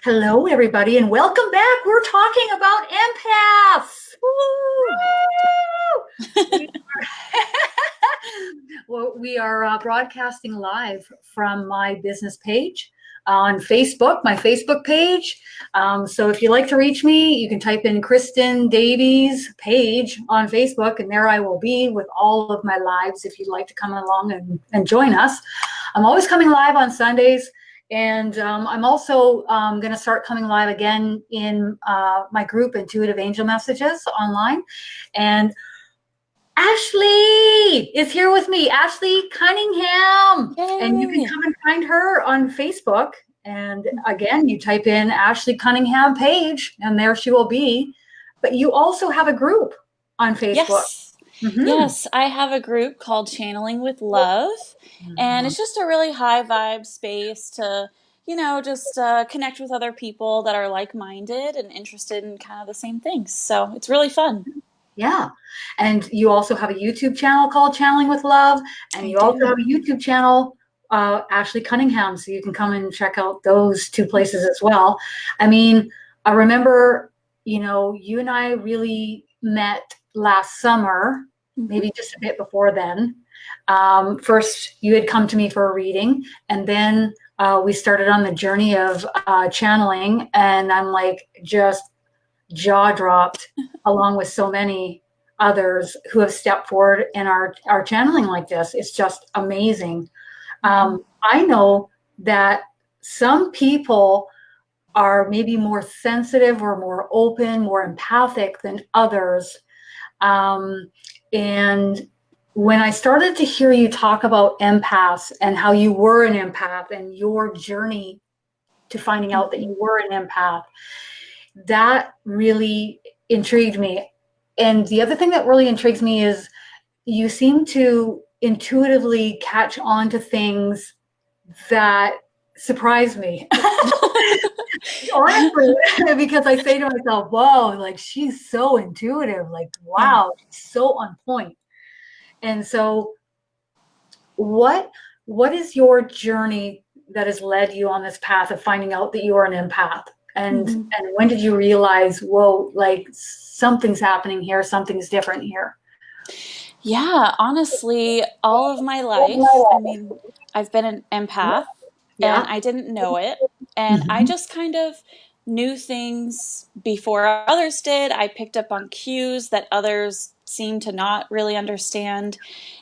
Hello, everybody, and welcome back. We're talking about empaths. Woo! We are broadcasting live from my business page on Facebook, my Facebook page. So if you'd like to reach me, you can type in Kristen Davies page on Facebook, and there I will be with all of my lives if you'd like to come along and join us. I'm always coming live on Sundays. And I'm also going to start coming live again in my group, Intuitive Angel Messages online. And Ashley is here with me, Ashley Cunningham. Yay. And you can come and find her on Facebook. And again, you type in Ashley Cunningham page, and there she will be. But you also have a group on Facebook. Yes. Yes, I have a group called Channeling with Love, and it's just a really high vibe space to, just connect with other people that are like-minded and interested in kind of the same things. So it's really fun. Yeah. And you also have a YouTube channel called Channeling with Love, and you also have a YouTube channel, Ashley Cunningham, so you can come and check out those two places as well. I mean, I remember, you and I really met last summer, maybe just a bit before then. First, you had come to me for a reading, and then we started on the journey of channeling, and I'm like just jaw dropped along with so many others who have stepped forward in our channeling like this. It's just amazing. I know that some people are maybe more sensitive or more open, more empathic than others. And when I started to hear you talk about empaths and how you were an empath and your journey to finding out that you were an empath, that really intrigued me. And the other thing that really intrigues me is you seem to intuitively catch on to things that surprise me. Honestly, because I say to myself, whoa, like she's so intuitive, like, wow, she's so on point. And so what is your journey that has led you on this path of finding out that you are an empath? And when did you realize, whoa, like something's happening here, something's different here? Yeah, honestly, all of my life, I mean, I've been an empath and I didn't know it. And I just kind of knew things before others did. I picked up on cues that others seemed to not really understand.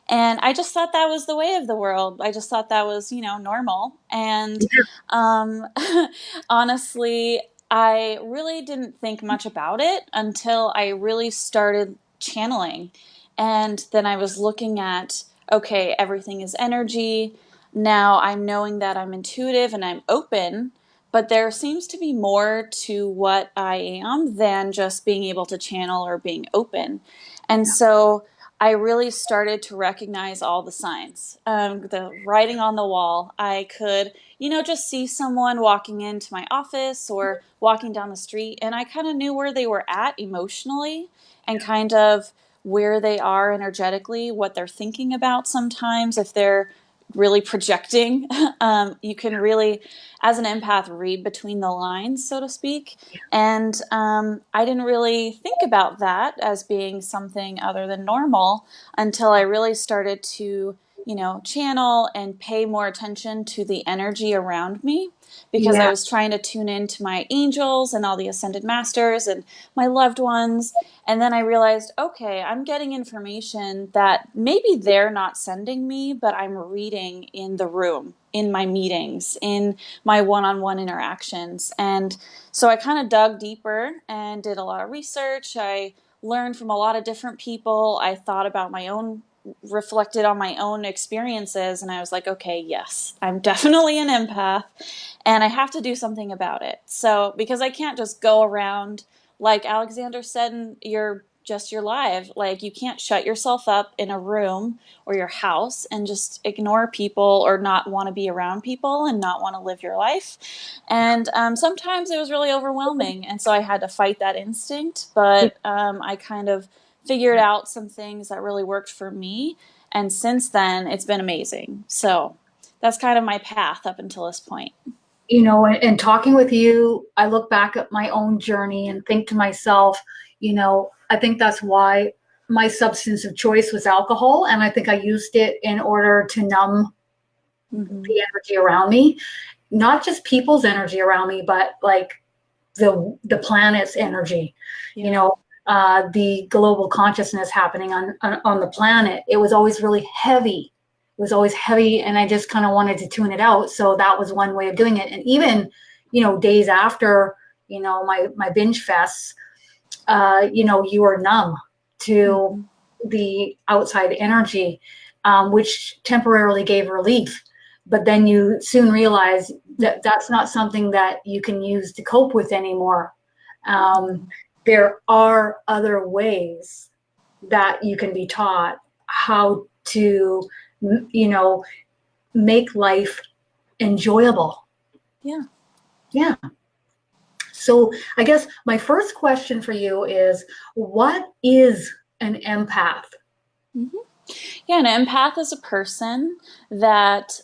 And I just thought that was the way of the world. I just thought that was, normal. And um, honestly, I really didn't think much about it until I really started channeling. And then I was looking at, okay, everything is energy. Now I'm knowing that I'm intuitive and I'm open, but there seems to be more to what I am than just being able to channel or being open. And so I really started to recognize all the signs, the writing on the wall. I could, just see someone walking into my office or walking down the street, and I kind of knew where they were at emotionally and kind of where they are energetically, what they're thinking about sometimes, if they're really projecting. You can really, as an empath, read between the lines, so to speak. And I didn't really think about that as being something other than normal until I really started to, channel and pay more attention to the energy around me, because I was trying to tune into my angels and all the ascended masters and my loved ones. And then I realized, okay, I'm getting information that maybe they're not sending me, but I'm reading in the room, in my meetings, in my one-on-one interactions. And so I kind of dug deeper and did a lot of research. I learned from a lot of different people. I thought about my own, reflected on my own experiences, and I was like, okay, yes, I'm definitely an empath, and I have to do something about it. So, because I can't just go around, like Alexander said in your live, like you can't shut yourself up in a room or your house and just ignore people or not want to be around people and not want to live your life. And sometimes it was really overwhelming, and so I had to fight that instinct. But I kind of figured out some things that really worked for me, and since then it's been amazing. So that's kind of my path up until this point. you know, and talking with you, I look back at my own journey and think to myself, you know, I think that's why my substance of choice was alcohol. And I think I used it in order to numb Mm-hmm. the energy around me, not just people's energy around me, but like the planet's energy, you Yeah. know, the global consciousness happening on the planet. It was always really heavy. It was always heavy, and I just kind of wanted to tune it out. So that was one way of doing it. And even, you know, days after, you know, my binge fests, you know, you are numb to Mm-hmm. the outside energy, which temporarily gave relief. But then you soon realize that that's not something that you can use to cope with anymore. Um, there are other ways that you can be taught how to, you know, make life enjoyable. Yeah. Yeah. So I guess my first question for you is, what is an empath? Mm-hmm. Yeah, an empath is a person that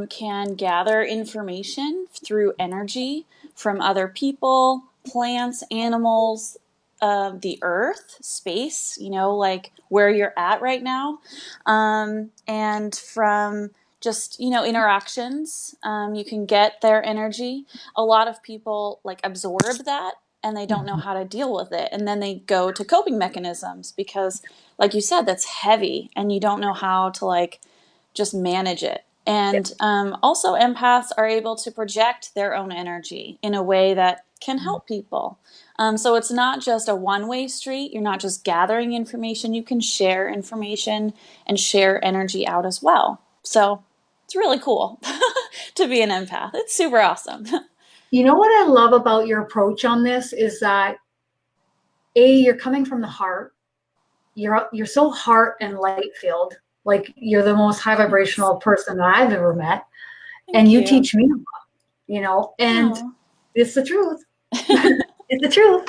can gather information through energy from other people, plants, animals, the earth, space, you know, like where you're at right now, and from just, you know, interactions. You can get their energy. A lot of people like absorb that and they don't know how to deal with it. And then they go to coping mechanisms because, like you said, that's heavy and you don't know how to like just manage it. And also, empaths are able to project their own energy in a way that can help people. So it's not just a one-way street. You're not just gathering information. You can share information and share energy out as well. So it's really cool to be an empath. It's super awesome. You know what I love about your approach on this is that you're coming from the heart. You're so heart and light filled. Like you're the most high Thanks. vibrational person that I've ever met, and Thank you you. teach me a lot, you know, and Oh. it's the truth. It's the truth.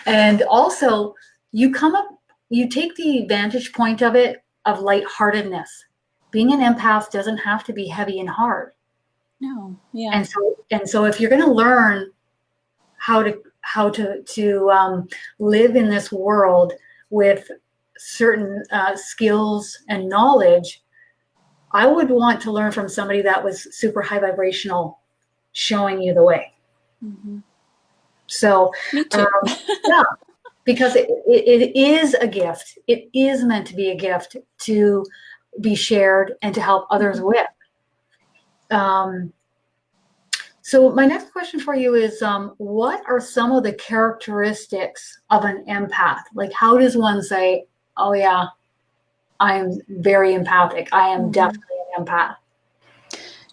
And also, you come up, you take the vantage point of it of lightheartedness. Being an empath doesn't have to be heavy and hard. No. Yeah. And so if you're going to learn how to live in this world with certain skills and knowledge, I would want to learn from somebody that was super high vibrational, showing you the way. Mm-hmm. So, Me too. um, yeah, because it is a gift. It is meant to be a gift to be shared and to help others Mm-hmm. with. Um, so my next question for you is, what are some of the characteristics of an empath? Like, how does one say, oh yeah, I am very empathic. I am Mm-hmm. definitely an empath.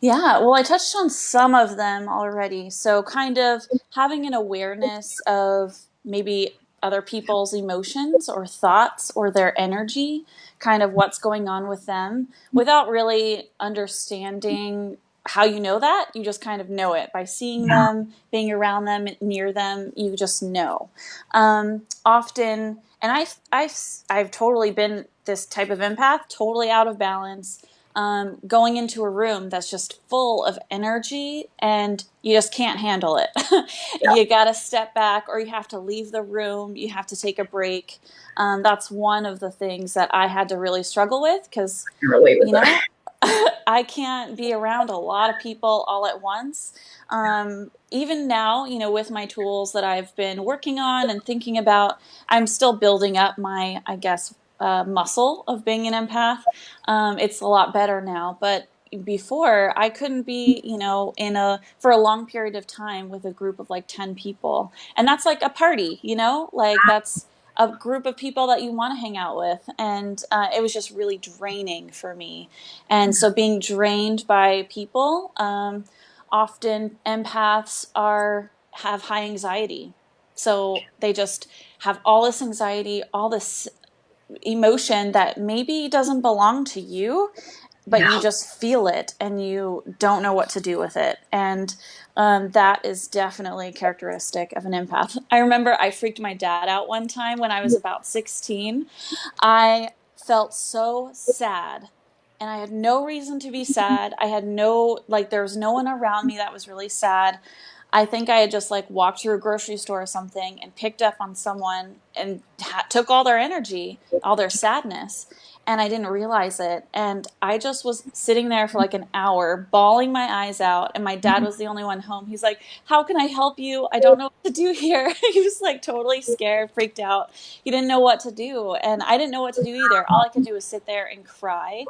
Yeah, well, I touched on some of them already. So, kind of having an awareness of maybe other people's emotions or thoughts or their energy, kind of what's going on with them without really understanding how you know that. You just kind of know it by seeing them, being around them, near them. You just know. Often, and I've totally been this type of empath, totally out of balance, going into a room that's just full of energy and you just can't handle it. You got to step back or you have to leave the room. You have to take a break. That's one of the things that I had to really struggle with because, I can relate with you that. know, I can't be around a lot of people all at once. Even now, you know, with my tools that I've been working on and thinking about, I'm still building up my, I guess, muscle of being an empath. It's a lot better now, but before I couldn't be, you know, for a long period of time with a group of like 10 people. And that's like a party, you know, like that's a group of people that you want to hang out with. And it was just really draining for me. And so being drained by people, often empaths have high anxiety. So they just have all this anxiety, all this emotion that maybe doesn't belong to you, but Yeah. you just feel it and you don't know what to do with it. And that is definitely a characteristic of an empath. I remember I freaked my dad out one time when I was about 16. I felt so sad and I had no reason to be sad. I had there was no one around me that was really sad. I think I had just like walked through a grocery store or something and picked up on someone and took all their energy, all their sadness. And I didn't realize it. And I just was sitting there for like an hour, bawling my eyes out. And my dad was the only one home. He's like, "How can I help you? I don't know what to do here." He was like totally scared, freaked out. He didn't know what to do. And I didn't know what to do either. All I could do was sit there and cry.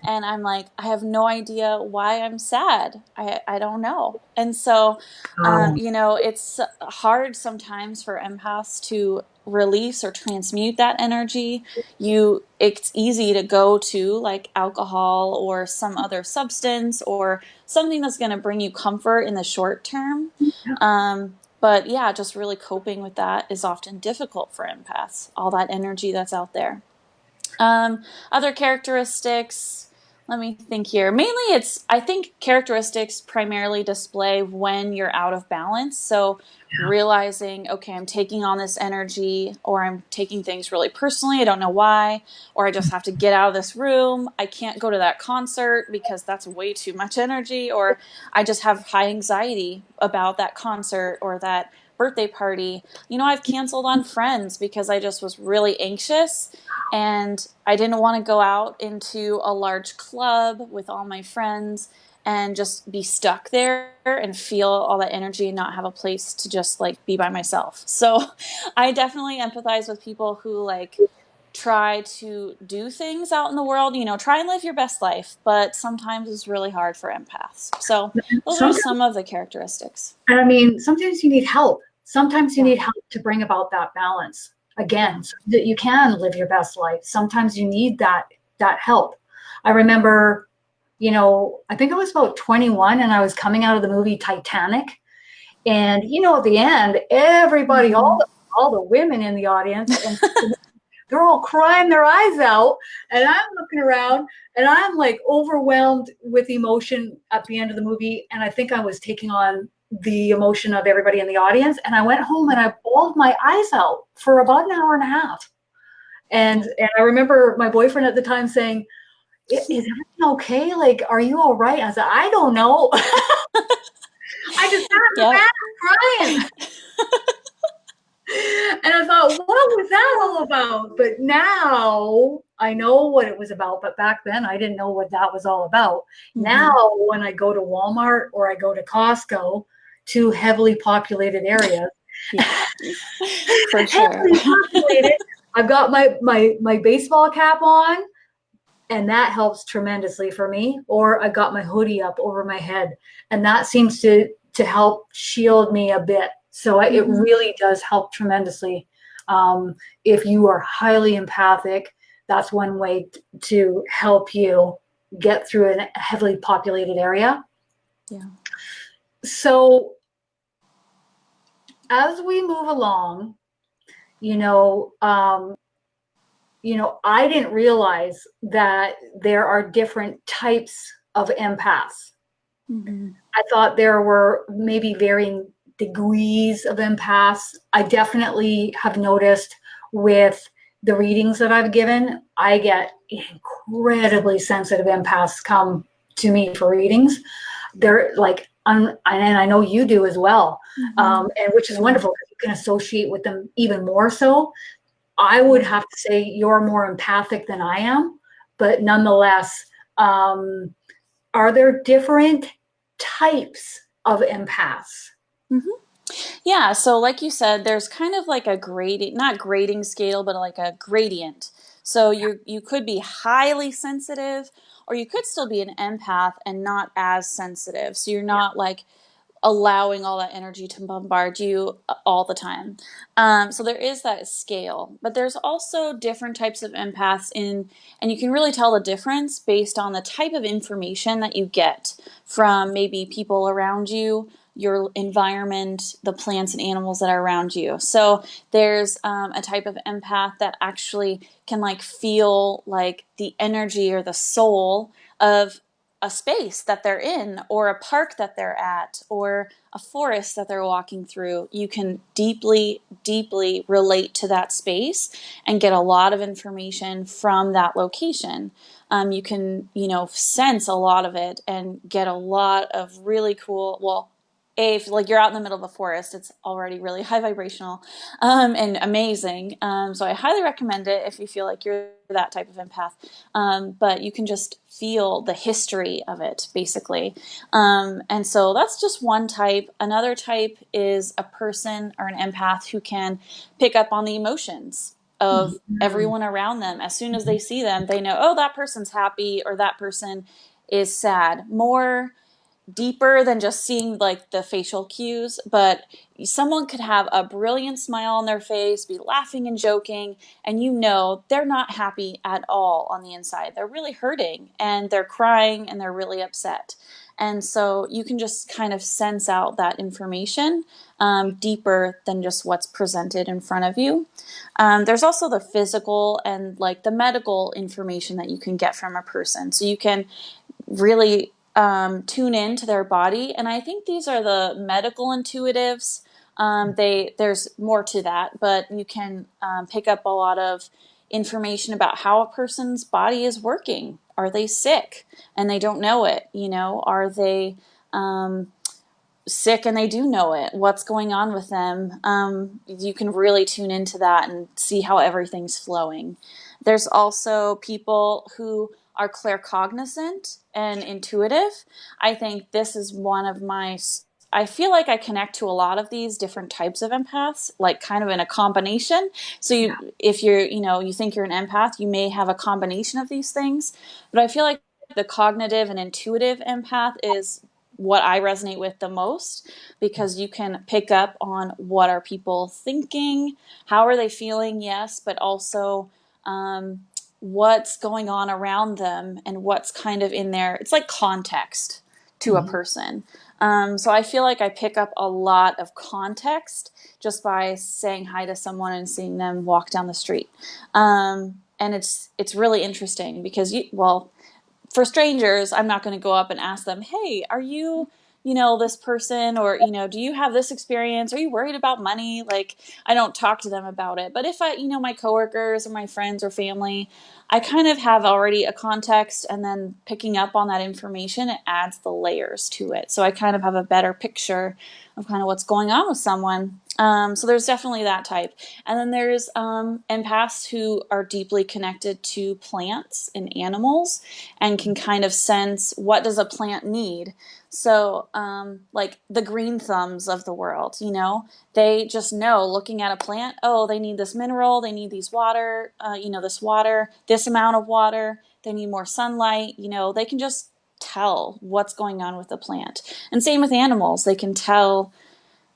And I'm like, I have no idea why I'm sad. I don't know. And so, it's hard sometimes for empaths to release or transmute that energy. It's easy to go to like alcohol or some other substance or something that's going to bring you comfort in the short term. But yeah, just really coping with that is often difficult for empaths, all that energy that's out there. Other characteristics, let me think here. Mainly I think characteristics primarily display when you're out of balance. So realizing, okay, I'm taking on this energy, or I'm taking things really personally. I don't know why, or I just have to get out of this room. I can't go to that concert because that's way too much energy, or I just have high anxiety about that concert or that birthday party. I've canceled on friends because I just was really anxious and I didn't want to go out into a large club with all my friends and just be stuck there and feel all that energy and not have a place to just like be by myself. So I definitely empathize with people who like try to do things out in the world, try and live your best life, but sometimes it's really hard for empaths. So those are some of the characteristics. I mean, sometimes you need help. Sometimes you need help to bring about that balance again, so that you can live your best life. Sometimes you need that help. I remember, I think I was about 21 and I was coming out of the movie Titanic. And, at the end, everybody, all the women in the audience, and they're all crying their eyes out. And I'm looking around and I'm like overwhelmed with emotion at the end of the movie. And I think I was taking on the emotion of everybody in the audience. And I went home and I bawled my eyes out for about an hour and a half. And I remember my boyfriend at the time saying, "Is everything okay? Like, are you all right?" I said, "I don't know." I just sat in the back crying. And I thought, what was that all about? But now I know what it was about. But back then I didn't know what that was all about. Now when I go to Walmart or I go to Costco, two heavily populated areas, for sure. heavily populated, I've got my baseball cap on, and that helps tremendously for me. Or I got my hoodie up over my head, and that seems to help shield me a bit. So it really does help tremendously. If you are highly empathic, that's one way to help you get through a heavily populated area. Yeah. So as we move along, I didn't realize that there are different types of empaths. I thought there were maybe varying degrees of empaths. I definitely have noticed with the readings that I've given, I get incredibly sensitive empaths come to me for readings. They're like, and I know you do as well, and which is wonderful because you can associate with them even more so. I would have to say you're more empathic than I am, but nonetheless, are there different types of empaths? Yeah, so like you said, there's kind of like a grading, not grading scale, but like a gradient. So you could be highly sensitive, or you could still be an empath and not as sensitive. So you're not like allowing all that energy to bombard you all the time. So there is that scale, but there's also different types of empaths and you can really tell the difference based on the type of information that you get from maybe people around you, your environment, the plants and animals that are around you. So there's a type of empath that actually can like feel like the energy or the soul of a space that they're in, or a park that they're at, or a forest that they're walking through. You can deeply, deeply relate to that space and get a lot of information from that location. you can, sense a lot of it and get a lot of really cool, well, if like you're out in the middle of a forest, it's already really high vibrational, and amazing. So I highly recommend it if you feel like you're that type of empath. But you can just feel the history of it, basically. And so that's just one type. Another type is a person or an empath who can pick up on the emotions of everyone around them. As soon as they see them, they know, oh, that person's happy or that person is sad. More deeper than just seeing like the facial cues, but someone could have a brilliant smile on their face, be laughing and joking, and they're not happy at all on the inside. They're really hurting and they're crying and they're really upset. And so you can just kind of sense out that information deeper than just what's presented in front of you. There's also the physical and like the medical information that you can get from a person. So you can really tune into their body. And I think these are the medical intuitives. There's more to that, but you can pick up a lot of information about how a person's body is working. Are they sick and they don't know it? Are they sick and they do know it? What's going on with them? You can really tune into that and see how everything's flowing. There's also people who are claircognizant and intuitive. I think this is one of I feel like I connect to a lot of these different types of empaths, like kind of in a combination. So if you think you're an empath, you may have a combination of these things. But I feel like the cognitive and intuitive empath is what I resonate with the most, because you can pick up on what are people thinking, how are they feeling, yes, but also what's going on around them and what's kind of in there. It's like context to a person. So I feel like I pick up a lot of context just by saying hi to someone and seeing them walk down the street. And it's really interesting because for strangers, I'm not going to go up and ask them, hey, are you, this person, or, do you have this experience? Are you worried about money? Like, I don't talk to them about it. But if my coworkers or my friends or family, I kind of have already a context, and then picking up on that information, it adds the layers to it. So I kind of have a better picture of kind of what's going on with someone. So there's definitely that type. And then there's empaths who are deeply connected to plants and animals and can kind of sense, what does a plant need? So like the green thumbs of the world, they just know, looking at a plant, oh, they need this mineral, they need this water, this amount of water, they need more sunlight, they can just tell what's going on with the plant. And same with animals. They can tell,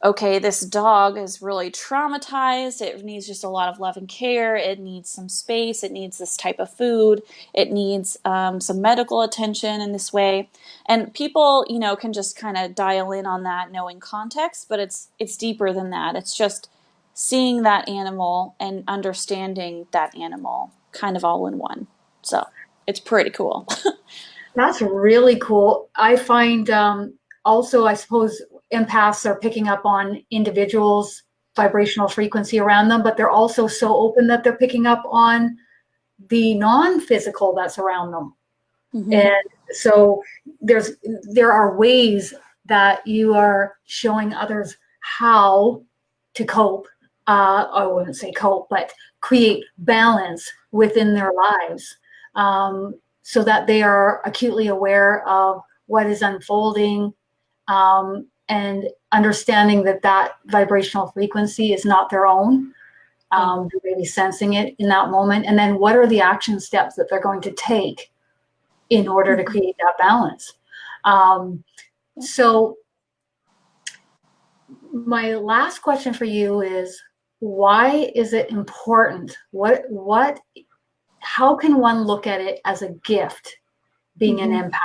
okay, this dog is really traumatized. It needs just a lot of love and care. It needs some space. It needs this type of food. It needs some medical attention in this way. And people, can just kind of dial in on that, knowing context, but it's deeper than that. It's just seeing that animal and understanding that animal kind of all in one. So it's pretty cool. That's really cool. I find also, I suppose, empaths are picking up on individuals' vibrational frequency around them, but they're also so open that they're picking up on the non-physical that's around them. And so there are ways that you are showing others how to cope. I wouldn't say cope, but create balance within their lives. So that they are acutely aware of what is unfolding, and understanding that vibrational frequency is not their own. They're maybe sensing it in that moment. And then what are the action steps that they're going to take in order to create that balance? So my last question for you is, why is it important? How can one look at it as a gift, being an empath?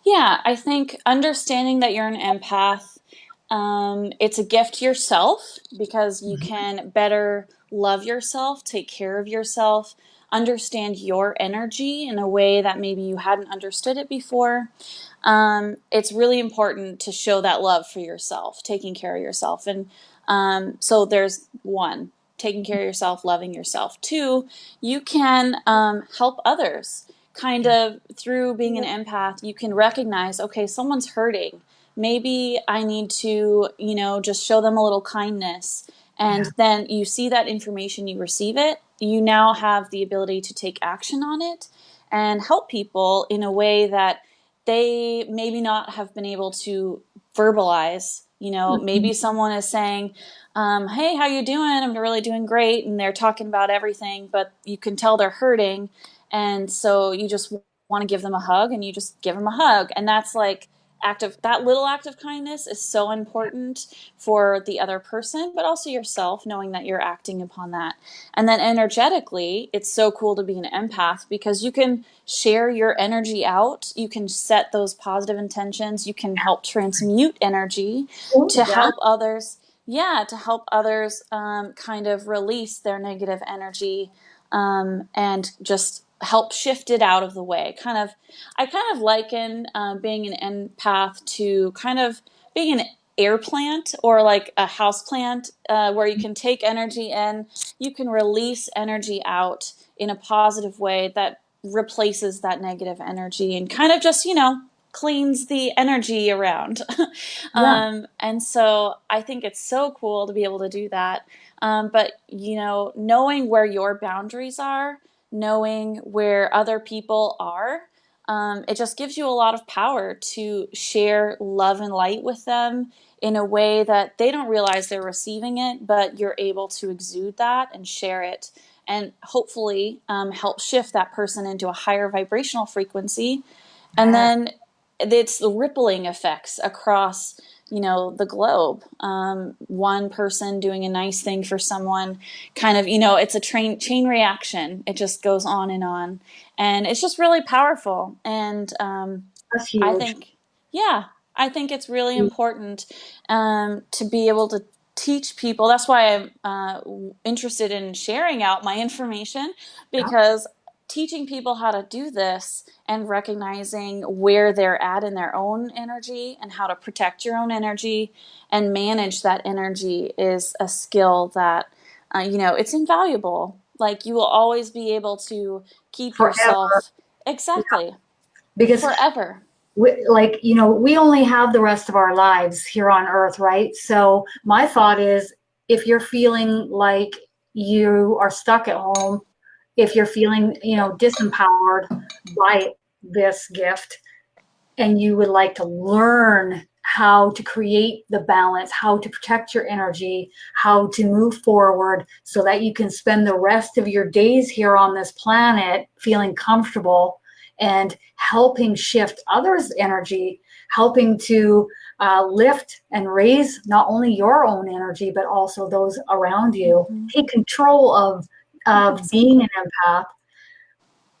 Yeah, I think understanding that you're an empath, it's a gift to yourself, because you can better love yourself, take care of yourself, understand your energy in a way that maybe you hadn't understood it before. It's really important to show that love for yourself, taking care of yourself. And so there's one, taking care of yourself, loving yourself. Two, you can help others. Kind of through being an empath, you can recognize, okay, someone's hurting. Maybe I need to, just show them a little kindness. And then you see that information, you receive it, you now have the ability to take action on it and help people in a way that they maybe not have been able to verbalize. Maybe someone is saying, hey, how you doing? I'm really doing great. And they're talking about everything, but you can tell they're hurting. And so you just want to give them a hug, and you just give them a hug. And that's like that little act of kindness is so important for the other person, but also yourself, knowing that you're acting upon that. And then energetically, it's so cool to be an empath because you can share your energy out. You can set those positive intentions. You can help transmute energy to help others. Yeah, to help others kind of release their negative energy and just help shift it out of the way. I kind of liken being an empath to kind of being an air plant or like a house plant where you can take energy in, you can release energy out in a positive way that replaces that negative energy and kind of just, cleans the energy around. And so I think it's so cool to be able to do that. But, knowing where your boundaries are, knowing where other people are, it just gives you a lot of power to share love and light with them in a way that they don't realize they're receiving it, but you're able to exude that and share it and hopefully help shift that person into a higher vibrational frequency. And then it's the rippling effects across the globe. One person doing a nice thing for someone, kind of, it's a chain reaction. It just goes on, and it's just really powerful. And That's huge. I think it's really important to be able to teach people. That's why I'm interested in sharing out my information, because teaching people how to do this and recognizing where they're at in their own energy and how to protect your own energy and manage that energy is a skill that, it's invaluable. Like, you will always be able to keep yourself exactly because forever. We only have the rest of our lives here on Earth, right? So my thought is, if you're feeling like you are stuck at home, if you're feeling, disempowered by this gift, and you would like to learn how to create the balance, how to protect your energy, how to move forward so that you can spend the rest of your days here on this planet feeling comfortable and helping shift others' energy, helping to lift and raise not only your own energy, but also those around you. Take control of being an empath.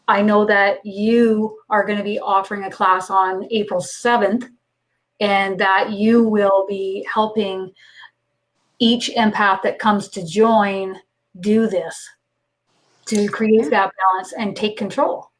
I know that you are going to be offering a class on April 7th, and that you will be helping each empath that comes to join do this to create that balance and take control.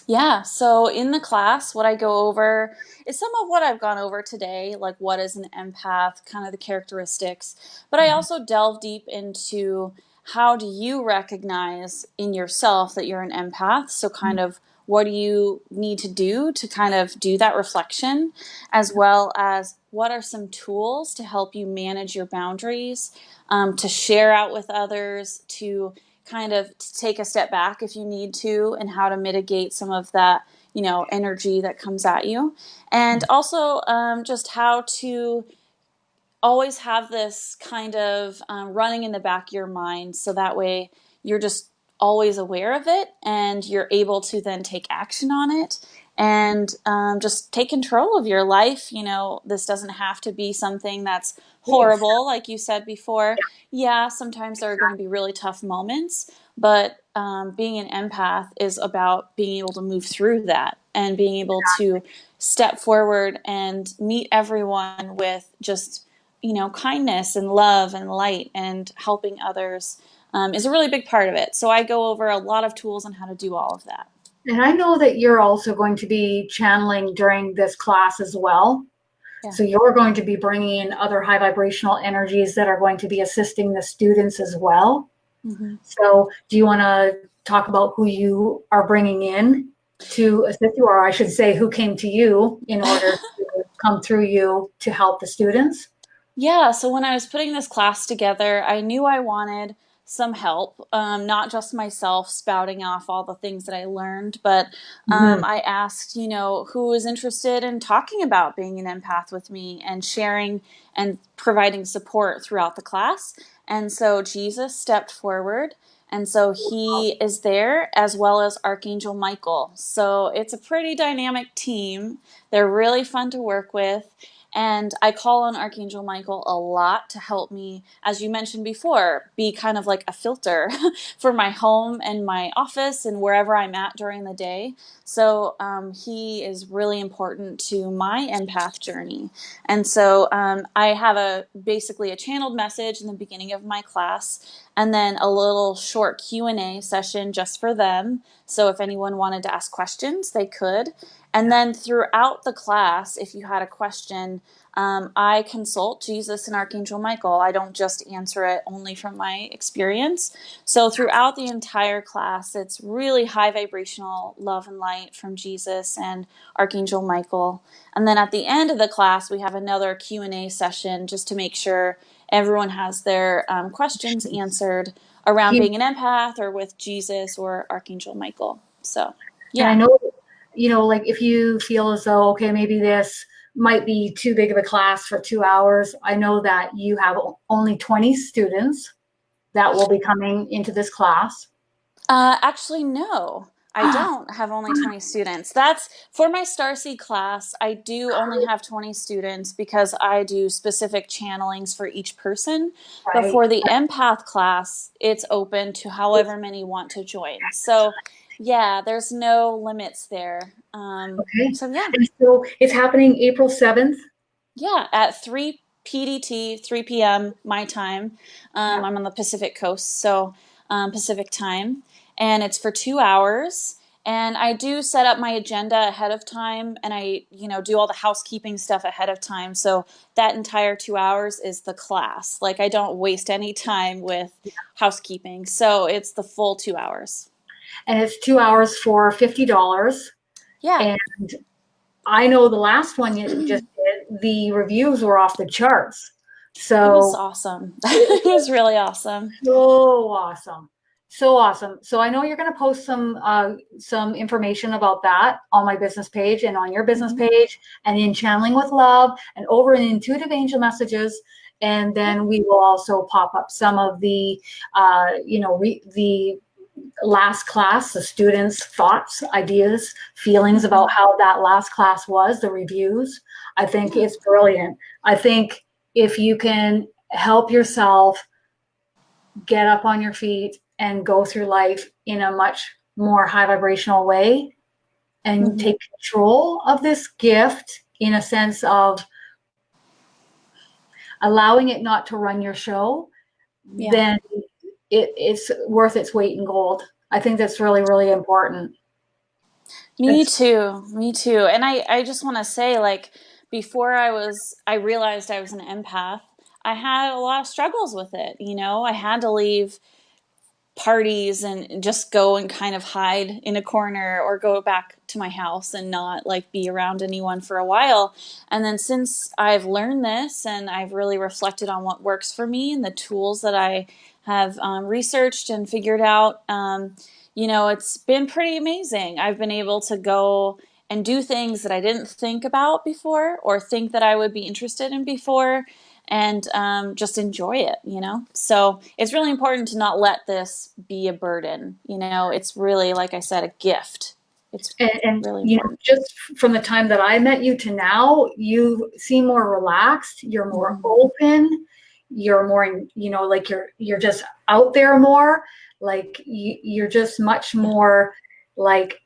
Yeah, so in the class, what I go over is some of what I've gone over today, like what is an empath, kind of the characteristics, but I also delve deep into how do you recognize in yourself that you're an empath, so kind of what do you need to do to kind of do that reflection, as well as what are some tools to help you manage your boundaries, to share out with others, to kind of take a step back if you need to, and how to mitigate some of that, energy that comes at you. And also just how to always have this kind of running in the back of your mind, so that way you're just always aware of it and you're able to then take action on it and just take control of your life. This doesn't have to be something that's horrible, like you said before. Yeah, sometimes there are going to be really tough moments, but being an empath is about being able to move through that and being able to step forward and meet everyone with just kindness and love and light, and helping others is a really big part of it. So I go over a lot of tools on how to do all of that. And I know that you're also going to be channeling during this class as well. Yeah. So you're going to be bringing in other high vibrational energies that are going to be assisting the students as well. Mm-hmm. So do you want to talk about who you are bringing in to assist you, or I should say who came to you in order to come through you to help the students? Yeah, so when I was putting this class together, I knew I wanted some help, not just myself spouting off all the things that I learned, but Mm-hmm. I asked, who was interested in talking about being an empath with me and sharing and providing support throughout the class. And so Jesus stepped forward. And so he is there as well as Archangel Michael. So it's a pretty dynamic team. They're really fun to work with. And I call on Archangel Michael a lot to help me, as you mentioned before, be kind of like a filter for my home and my office and wherever I'm at during the day. So he is really important to my empath journey. And so I have basically a channeled message in the beginning of my class, and then a little short Q&A session just for them. So if anyone wanted to ask questions, they could. And then throughout the class, if you had a question, I consult Jesus and Archangel Michael. I don't just answer it only from my experience. So throughout the entire class, it's really high vibrational love and light from Jesus and Archangel Michael. And then at the end of the class, we have another Q&A session just to make sure everyone has their questions answered around being an empath or with Jesus or Archangel Michael. So, And I yeah. know, like if you feel as though, okay, maybe this might be too big of a class for 2 hours, I know that you have only 20 students that will be coming into this class. Actually, no. I don't have only 20 students. That's for my Starseed class. I do only have 20 students because I do specific channelings for each person. But Right. for the empath class, it's open to however many want to join. So, yeah, there's no limits there. Okay. So, yeah. And so it's happening April 7th. Yeah, at 3 PDT, 3 p.m. my time. Yeah. I'm on the Pacific coast, so Pacific time. And it's for 2 hours. And I do set up my agenda ahead of time, and I, do all the housekeeping stuff ahead of time. So that entire 2 hours is the class. Like I don't waste any time with housekeeping. So it's the full 2 hours. And it's 2 hours for $50. Yeah. And I know the last one you just did, the reviews were off the charts. It was So awesome. it It was really awesome. so awesome. So awesome. So I know you're going to post some information about that on my business page and on your business Mm-hmm. page and in Channeling with Love and over in Intuitive Angel Messages. And then we will also pop up some of the, the last class, the students' thoughts, ideas, feelings about how that last class was, the reviews. I think Yeah. it's brilliant. I think if you can help yourself get up on your feet and go through life in a much more high vibrational way and Mm-hmm. take control of this gift in a sense of allowing it not to run your show, Yeah. then it's worth its weight in gold. I think that's really, really important. Me That's too. Me too. And I just want to say, like, before I realized I was an empath, I had a lot of struggles with it. I had to leave parties and just go and kind of hide in a corner or go back to my house and not like be around anyone for a while. And then since I've learned this and I've really reflected on what works for me and the tools that I have researched and figured out, it's been pretty amazing. I've been able to go and do things that I didn't think about before or think that I would be interested in before, and just enjoy it. So it's really important to not let this be a burden. It's really, like I said, a gift. It's and really important. just from the time that I met you to now, you seem more relaxed. You're more Mm-hmm. open. You're more, like you're just out there more. Like you're just much Yeah. more like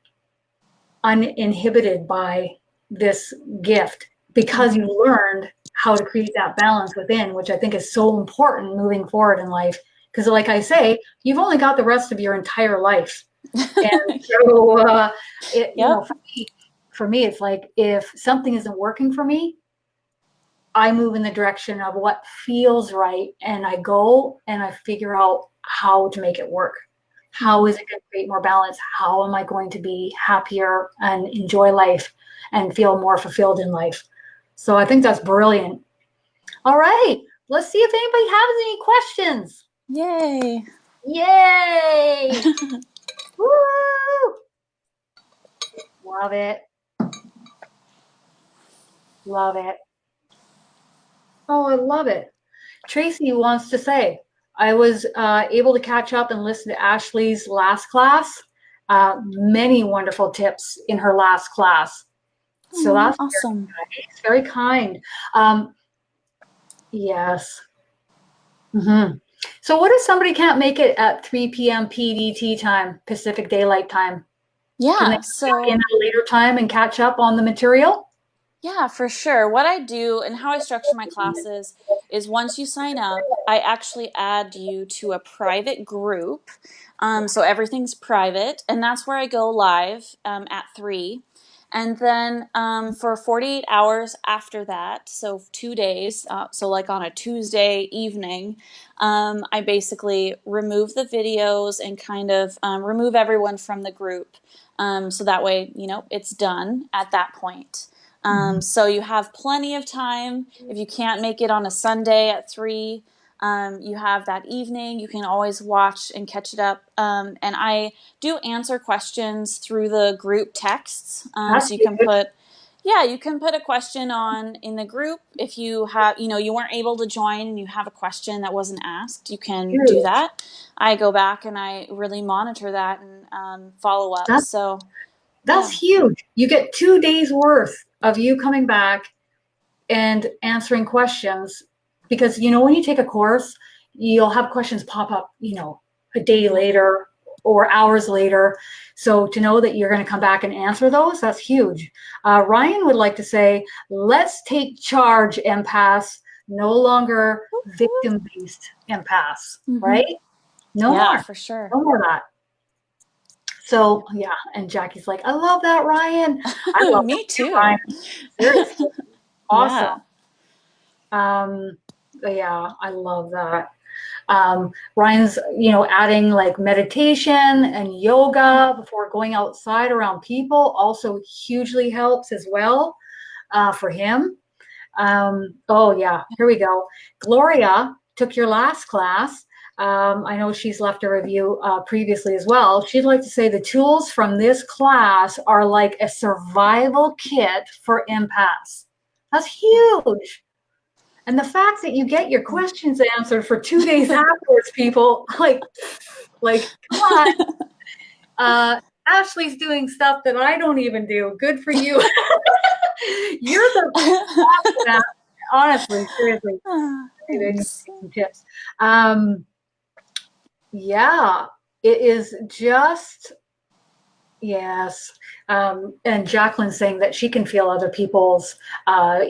uninhibited by this gift because Mm-hmm. you learned how to create that balance within, which I think is so important moving forward in life. Because, like I say, you've only got the rest of your entire life. And so, Yep. for me, it's like if something isn't working for me, I move in the direction of what feels right, and I go and I figure out how to make it work. How is it going to create more balance? How am I going to be happier and enjoy life and feel more fulfilled in life? So I think that's brilliant. All right, let's see if anybody has any questions. Yay. Yay! Woo! Love it. Love it. Oh, I love it. Tracy wants to say, I was able to catch up and listen to Ashley's last class. Many wonderful tips in her last class. So that's awesome. Very kind. Yes. So what if somebody can't make it at 3 p.m. PDT time, Pacific Daylight Time? Yeah. Can they come back in at a later time and catch up on the material? Yeah, for sure. What I do and how I structure my classes is once you sign up, I actually add you to a private group. So everything's private, and that's where I go live at 3. And then for 48 hours after that, so 2 days, so like on a Tuesday evening, I basically remove the videos and kind of remove everyone from the group. So that way, it's done at that point. So you have plenty of time. If you can't make it on a Sunday at 3, you have that evening. You can always watch and catch it up. And I do answer questions through the group texts. So you can put a question on in the group. If you have, you weren't able to join and you have a question that wasn't asked, you can do that. I go back and I really monitor that and follow up. That's huge. You get 2 days worth of you coming back and answering questions, because when you take a course, you'll have questions pop up, a day later or hours later. So to know that you're going to come back and answer those, that's huge. Ryan would like to say, let's take charge, empaths. No longer victim-based empaths, right? No more. For sure. No more of that. So yeah, and Jackie's like, I love that, Ryan. I love Me too. Ryan. Seriously. Awesome. Yeah, I love that. Ryan's, adding like meditation and yoga before going outside around people also hugely helps as well for him. Oh yeah, here we go. Gloria took your last class. I know she's left a review previously as well. She'd like to say the tools from this class are like a survival kit for empaths. That's huge. And the fact that you get your questions answered for 2 days afterwards, people, like, come on. Ashley's doing stuff that I don't even do. Good for you. You're the best. Honestly, seriously. Thanks. Tips. Yeah, it is just, yes. And Jacqueline's saying that she can feel other people's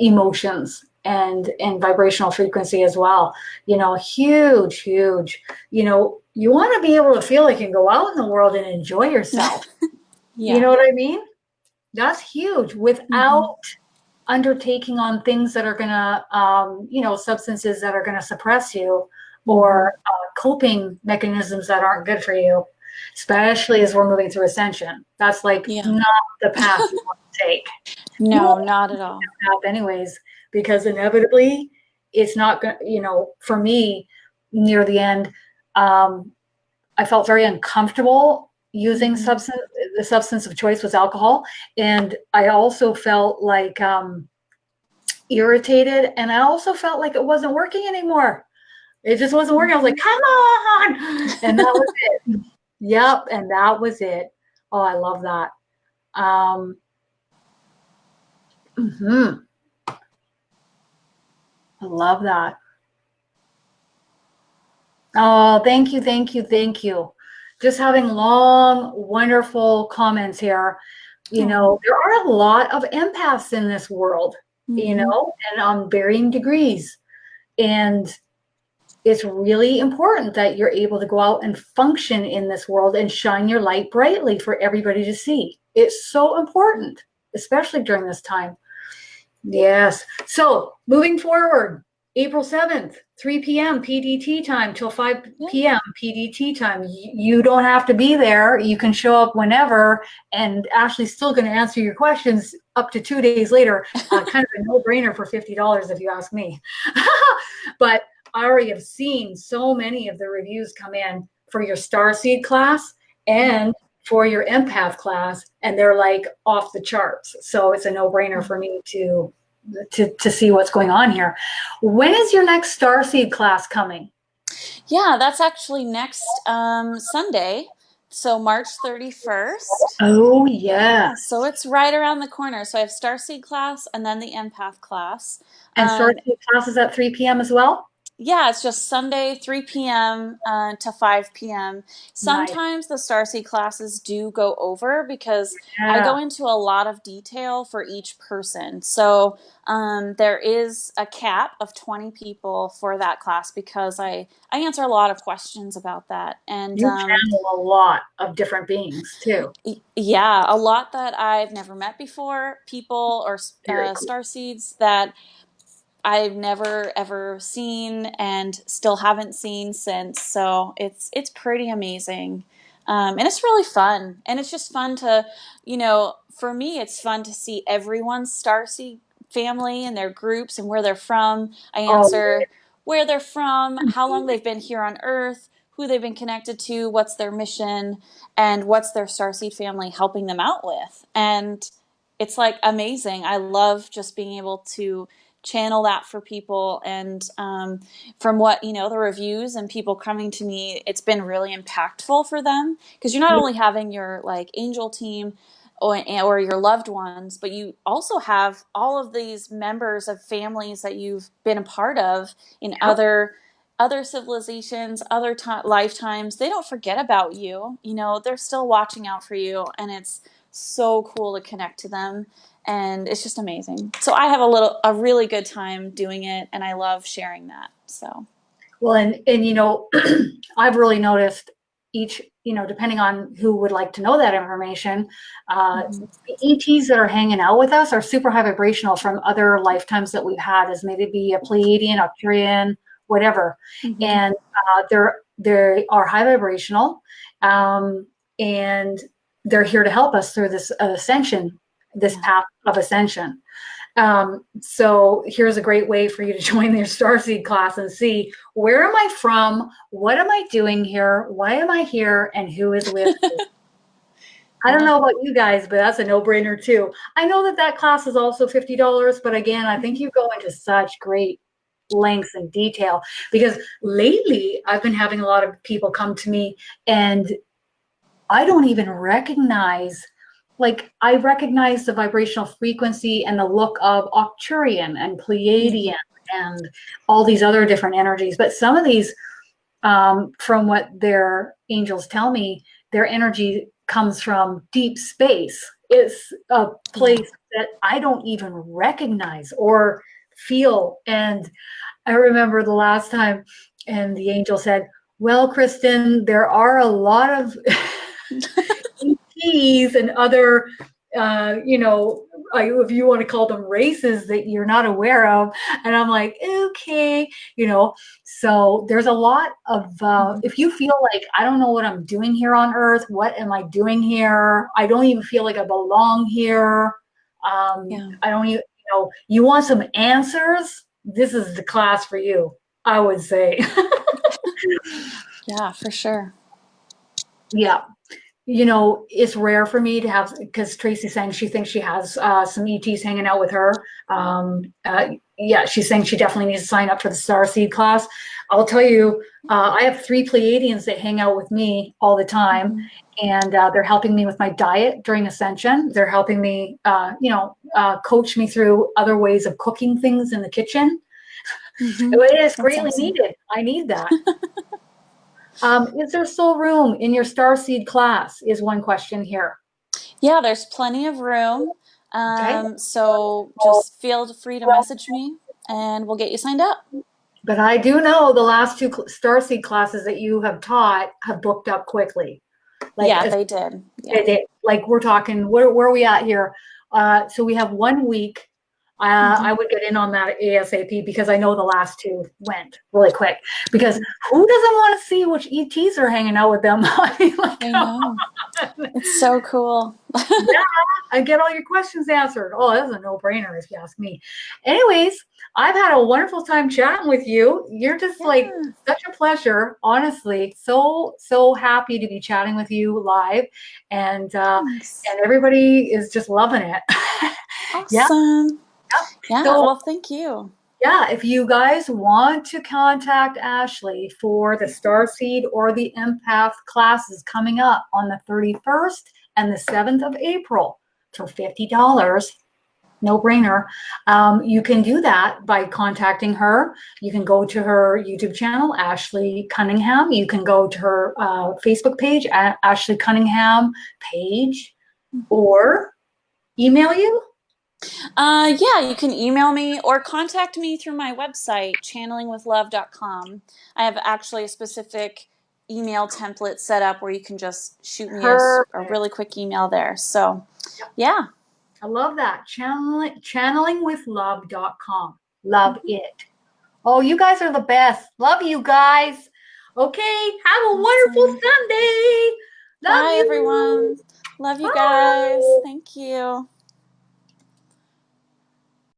emotions and vibrational frequency as well. Huge. You want to be able to feel like you can go out in the world and enjoy yourself. You know what I mean? That's huge without undertaking on things that are going to, substances that are going to suppress you, or coping mechanisms that aren't good for you, especially as we're moving through ascension. That's like not the path you want to take. No, not at all. Anyways, because inevitably it's not going to, for me, near the end, I felt very uncomfortable using the substance of choice was alcohol. And I also felt like irritated, and I also felt like it wasn't working anymore. It just wasn't working. I was like, come on. And that was it. Yep. And that was it. Oh, I love that. I love that. Oh, thank you. Just having long, wonderful comments here. There are a lot of empaths in this world, and on varying degrees. And it's really important that you're able to go out and function in this world and shine your light brightly for everybody to see. It's so important, especially during this time. Yes. So moving forward, April 7th, 3 p.m. PDT time till 5 p.m. PDT time. You don't have to be there. You can show up whenever, and Ashley's still going to answer your questions up to 2 days later. Kind of a no-brainer for $50 if you ask me. But I already have seen so many of the reviews come in for your Starseed class and for your empath class, and they're like off the charts. So it's a no-brainer for me to see what's going on here. When is your next Starseed class coming? Yeah, that's actually next Sunday, so March 31st. Oh, Yeah, yes. so it's right around the corner. So I have Starseed class and then the Empath class. And Um, Starseed class is at 3 p.m. as well? Yeah, it's just Sunday, 3 p.m. To 5 p.m. Nice. Sometimes the Starseed classes do go over because I Yeah. go into a lot of detail for each person. So there is a cap of 20 people for that class because I answer a lot of questions about that. And You channel a lot of different beings too. yeah, a lot that I've never met before, people or Very cool. starseeds that I've never ever seen and still haven't seen since. So it's pretty amazing, and it's really fun. And it's just fun to, for me, it's fun to see everyone's Starseed family and their groups and where they're from. I Oh, answer where they're from, how long they've been here on Earth, who they've been connected to, what's their mission, and what's their Starseed family helping them out with. And it's like amazing. I love just being able to channel that for people, and from what the reviews and people coming to me, it's been really impactful for them because you're not yeah. only having your like angel team or your loved ones, but you also have all of these members of families that you've been a part of in Yep. other civilizations, other lifetimes. They don't forget about you. They're still watching out for you, and it's so cool to connect to them, and it's just amazing. So I have a really good time doing it, and I love sharing that. So Well, and I've really noticed each, depending on who would like to know that information, mm-hmm. the ETs that are hanging out with us are super high vibrational from other lifetimes that we've had, as maybe be a Pleiadian, Arcturian, whatever, Mm-hmm. and they are high vibrational, and they're here to help us through this ascension, this path of ascension. So here's a great way for you to join your Starseed class and see, where am I from? What am I doing here? Why am I here? And who is with me? I don't Yeah. know about you guys, but that's a no-brainer too. I know that class is also $50, but again, I think you go into such great lengths and detail, because lately I've been having a lot of people come to me and I don't even recognize, like, I recognize the vibrational frequency and the look of Arcturian and Mm-hmm. Pleiadian and all these other different energies. But some of these, from what their angels tell me, their energy comes from deep space. It's a Yeah. place that I don't even recognize or feel. And I remember the last time, and the angel said, well, Kristen, there are a lot of ETs and other, if you want to call them races that you're not aware of. And I'm like, okay, so there's a lot of, Mm-hmm. if you feel like, I don't know what I'm doing here on Earth, what am I doing here? I don't even feel like I belong here. Yeah. I don't even, you want some answers? This is the class for you, I would say. Yeah, for sure. Yeah. It's rare for me to have, because Tracy's saying she thinks she has some ETs hanging out with her. Yeah, she's saying she definitely needs to sign up for the Starseed class. I'll tell you, I have 3 Pleiadians that hang out with me all the time, Mm-hmm. and they're helping me with my diet during Ascension. They're helping me, coach me through other ways of cooking things in the kitchen. Mm-hmm. It is That's greatly awesome. needed. I need that. Is there still room in your Starseed class, is one question here. Yeah, there's plenty of room. Okay. So just feel free to message me and we'll get you signed up. But I do know the last 2 Starseed classes that you have taught have booked up quickly. Like, Yeah, they did. Yeah. like we're talking, where are we at here? So we have 1 week I would get in on that ASAP because I know the last two went really quick. Because who doesn't want to see which ETs are hanging out with them? I mean, like, I know. It's so cool. yeah, I get all your questions answered. Oh, that's a no-brainer if you ask me. Anyways, I've had a wonderful time chatting with you. You're just like Yeah. such a pleasure, honestly. So happy to be chatting with you live, Thanks. and everybody is just loving it. Yeah. Awesome. Yeah. So Well, thank you. yeah, if you guys want to contact Ashley for the Starseed or the Empath classes coming up on the 31st and the 7th of April for $50, no brainer, you can do that by contacting her. You can go to her YouTube channel, Ashley Cunningham. You can go to her Facebook page, Ashley Cunningham page, or email you. Yeah, you can email me or contact me through my website, channelingwithlove.com. I have actually a specific email template set up where you can just shoot me a Perfect. really quick email there. So, yeah. I love that. Channelingwithlove.com. Love it. Oh, you guys are the best. Love you guys. Okay, have a wonderful Awesome. Sunday. Love Bye, you. everyone. Love you guys. Bye. Thank you.